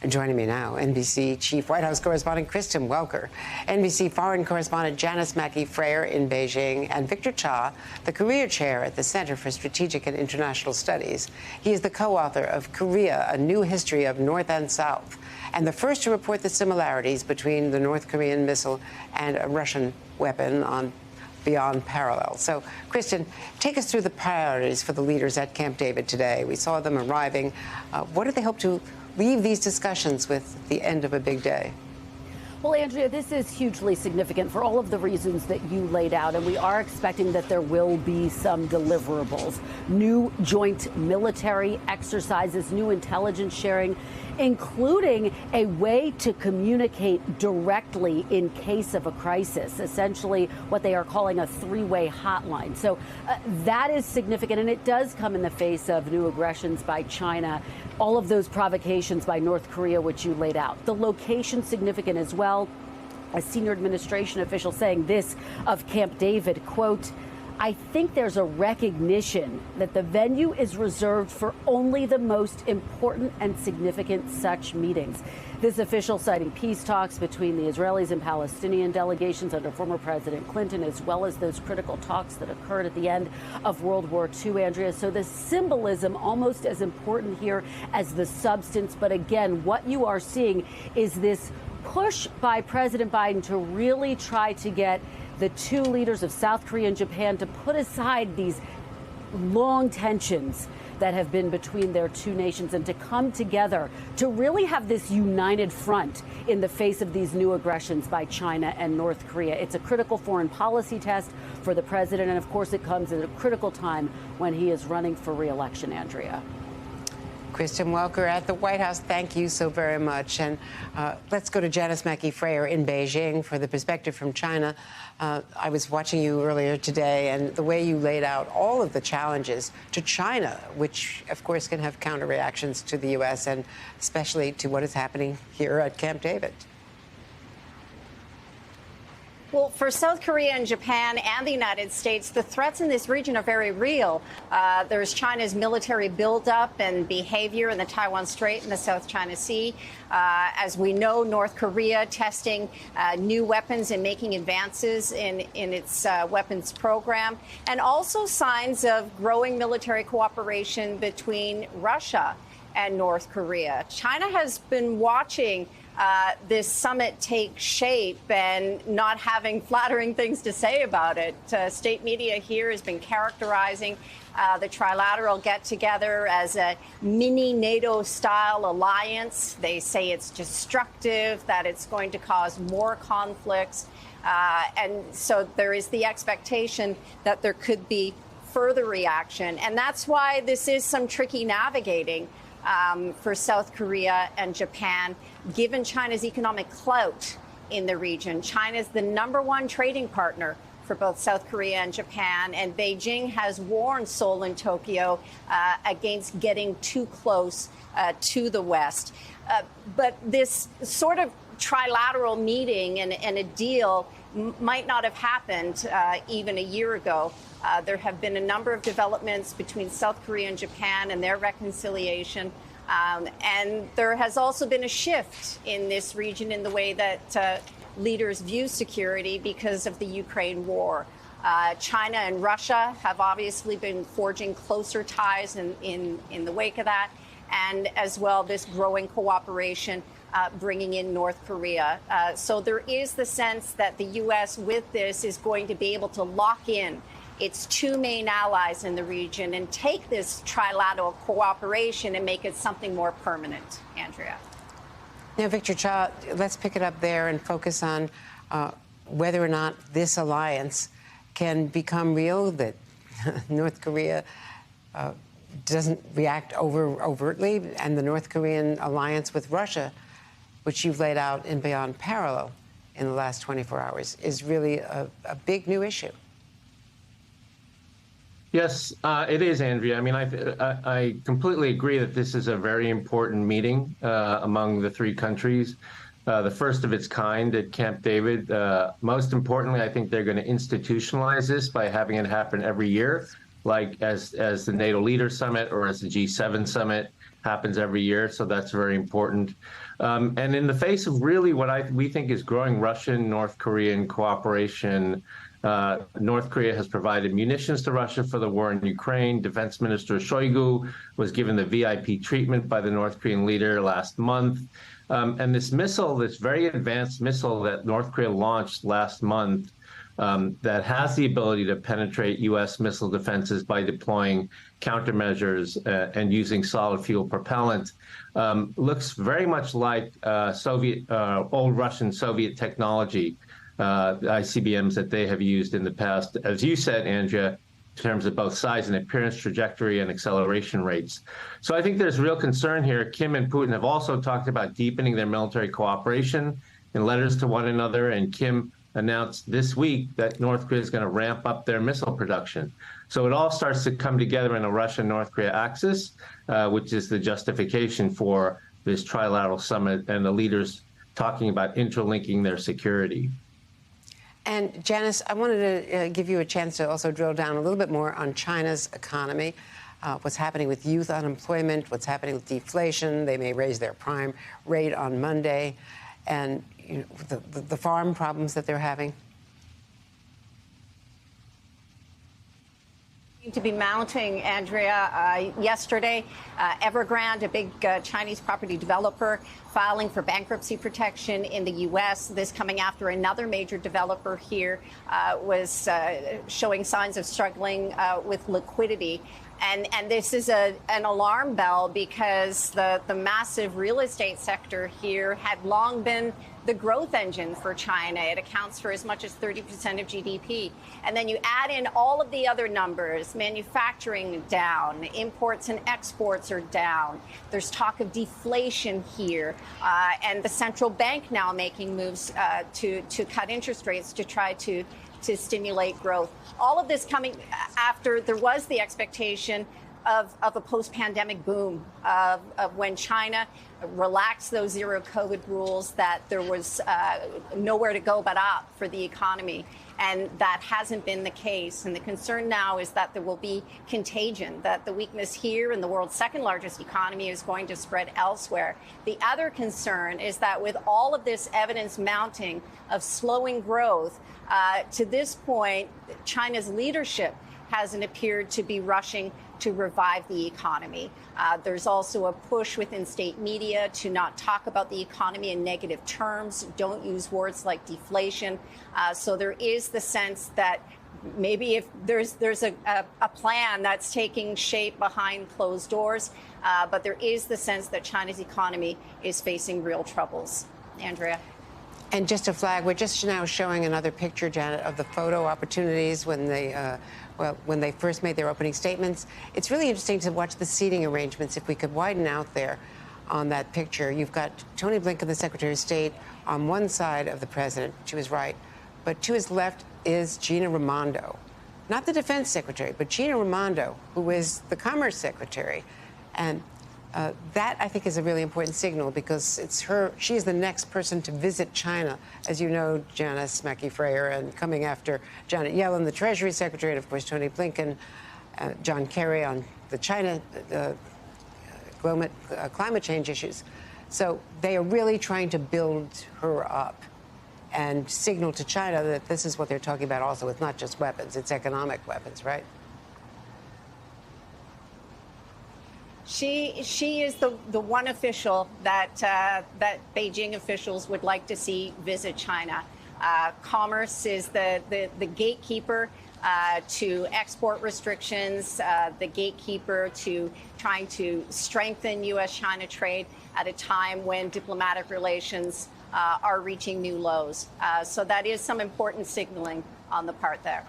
Joining me now, NBC Chief White House Correspondent Kristen Welker, NBC Foreign Correspondent Janice Mackey-Frayer in Beijing, and Victor Cha, the Korea Chair at the Center for Strategic and International Studies. He is the co-author of Korea, A New History of North and South, and the first to report the similarities between the North Korean missile and a Russian weapon on beyond parallel. So, Kristen, take us through the priorities for the leaders at Camp David today. We saw them arriving. What do they hope to leave these discussions with at the end of a big day? Well, Andrea, this is hugely significant for all of the reasons that you laid out, and we are expecting that there will be some deliverables. New joint military exercises, new intelligence sharing, including a way to communicate directly in case of a crisis, essentially what they are calling a three-way hotline. So that is significant, and it does come in the face of new aggressions by China, all of those provocations by North Korea, which you laid out. The location significant as well. A senior administration official saying this of Camp David, quote, "I think there's a recognition that the venue is reserved for only the most important and significant such meetings." This official citing peace talks between the Israelis and Palestinian delegations under former President Clinton, as well as those critical talks that occurred at the end of World War II, Andrea. So the symbolism almost as important here as the substance. But again, what you are seeing is this push by President Biden to really try to get the two leaders of South Korea and Japan to put aside these long tensions that have been between their two nations and to come together to really have this united front in the face of these new aggressions by China and North Korea. It's a critical foreign policy test for the president, and of course it comes at a critical time when he is running for re-election, Andrea. Kristen Welker at the White House, thank you so very much. And let's go to Janice Mackey-Frayer in Beijing for the perspective from China. I was watching you earlier today, and the way you laid out all of the challenges to China, which, of course, can have counter reactions to the U.S. and especially to what is happening here at Camp David. Well, for South Korea and Japan and the United States, the threats in this region are very real. There's China's military buildup and behavior in the Taiwan Strait and the South China Sea. As we know, North Korea testing new weapons and making advances in its weapons program, and also signs of growing military cooperation between Russia and North Korea. China has been watching this summit take shape and not having flattering things to say about it. State media here has been characterizing the trilateral get-together as a mini NATO-style alliance. They say it's destructive, that it's going to cause more conflicts. And so there is the expectation that there could be further reaction. And that's why this is some tricky navigating for South Korea and Japan, given China's economic clout in the region. China is the #1 trading partner for both South Korea and Japan, and Beijing has warned Seoul and Tokyo against getting too close to the West. But this sort of trilateral meeting and a deal might not have happened even a year ago. There have been a number of developments between South Korea and Japan and their reconciliation. And there has also been a shift in this region in the way that leaders view security because of the Ukraine war. China and Russia have obviously been forging closer ties in the wake of that. And as well, this growing cooperation bringing in North Korea. So there is the sense that the U.S. with this is going to be able to lock in its two main allies in the region and take this trilateral cooperation and make it something more permanent. Andrea. Now, Victor Cha, let's pick it up there and focus on whether or not this alliance can become real, that North Korea doesn't react overtly, and the North Korean alliance with Russia, which you've laid out in beyond parallel in the last 24 hours, is really a big new issue. Yes, it is, Andrea. I mean, I completely agree that this is a very important meeting among the three countries, the first of its kind at Camp David. Most importantly, I think they're going to institutionalize this by having it happen every year, like as the NATO Leader Summit or as the G7 Summit. happens every year, so that's very important. And in the face of really what we think is growing Russian-North Korean cooperation, North Korea has provided munitions to Russia for the war in Ukraine. Defense Minister Shoigu was given the VIP treatment by the North Korean leader last month. And this missile, this very advanced missile that North Korea launched last month, that has the ability to penetrate U.S. missile defenses by deploying countermeasures and using solid fuel propellant, looks very much like old Russian Soviet technology, ICBMs that they have used in the past, as you said, Andrea, in terms of both size and appearance, trajectory, and acceleration rates. So I think there's real concern here. Kim and Putin have also talked about deepening their military cooperation in letters to one another, and Kim announced this week that North Korea is going to ramp up their missile production. So it all starts to come together in a Russia-North Korea axis, which is the justification for this trilateral summit and the leaders talking about interlinking their security. And Janice, I wanted to give you a chance to also drill down a little bit more on China's economy, what's happening with youth unemployment, what's happening with deflation. They may raise their prime rate on Monday, and the farm problems that they're having. To be mounting, Andrea. Yesterday, Evergrande, a big Chinese property developer, filing for bankruptcy protection in the U.S. This coming after another major developer here was showing signs of struggling with liquidity. And this is an alarm bell because the massive real estate sector here had long been the growth engine for China. It accounts for as much as 30% of GDP. And then you add in all of the other numbers, manufacturing down, imports and exports are down. There's talk of deflation here, and the central bank now making moves to cut interest rates to try to stimulate growth. All of this coming after there was the expectation of a post-pandemic boom of when China relaxed those zero COVID rules, that there was nowhere to go but up for the economy. And that hasn't been the case. And the concern now is that there will be contagion, that the weakness here in the world's second largest economy is going to spread elsewhere. The other concern is that with all of this evidence mounting of slowing growth, to this point, China's leadership hasn't appeared to be rushing to revive the economy. There's also a push within state media to not talk about the economy in negative terms, don't use words like deflation. So there is the sense that maybe if there's a plan that's taking shape behind closed doors, but there is the sense that China's economy is facing real troubles. Andrea. And just a flag, we're just now showing another picture, Janet, of the photo opportunities when they first made their opening statements. It's really interesting to watch the seating arrangements. If we could widen out there on that picture, you've got Tony Blinken, the Secretary of State, on one side of the president, to his right, but to his left is Gina Raimondo, not the Defense Secretary, but Gina Raimondo, who is the Commerce Secretary. And that, I think, is a really important signal because it's her. She's the next person to visit China, as you know, Janice Mackey-Frayer, and coming after Janet Yellen, the Treasury Secretary, and, of course, Tony Blinken, John Kerry on the China climate change issues. So they are really trying to build her up and signal to China that this is what they're talking about also. It's not just weapons, it's economic weapons, right? She is the one official that Beijing officials would like to see visit China. Commerce is the gatekeeper to export restrictions, the gatekeeper to trying to strengthen U.S.-China trade at a time when diplomatic relations are reaching new lows. So that is some important signaling on the part there.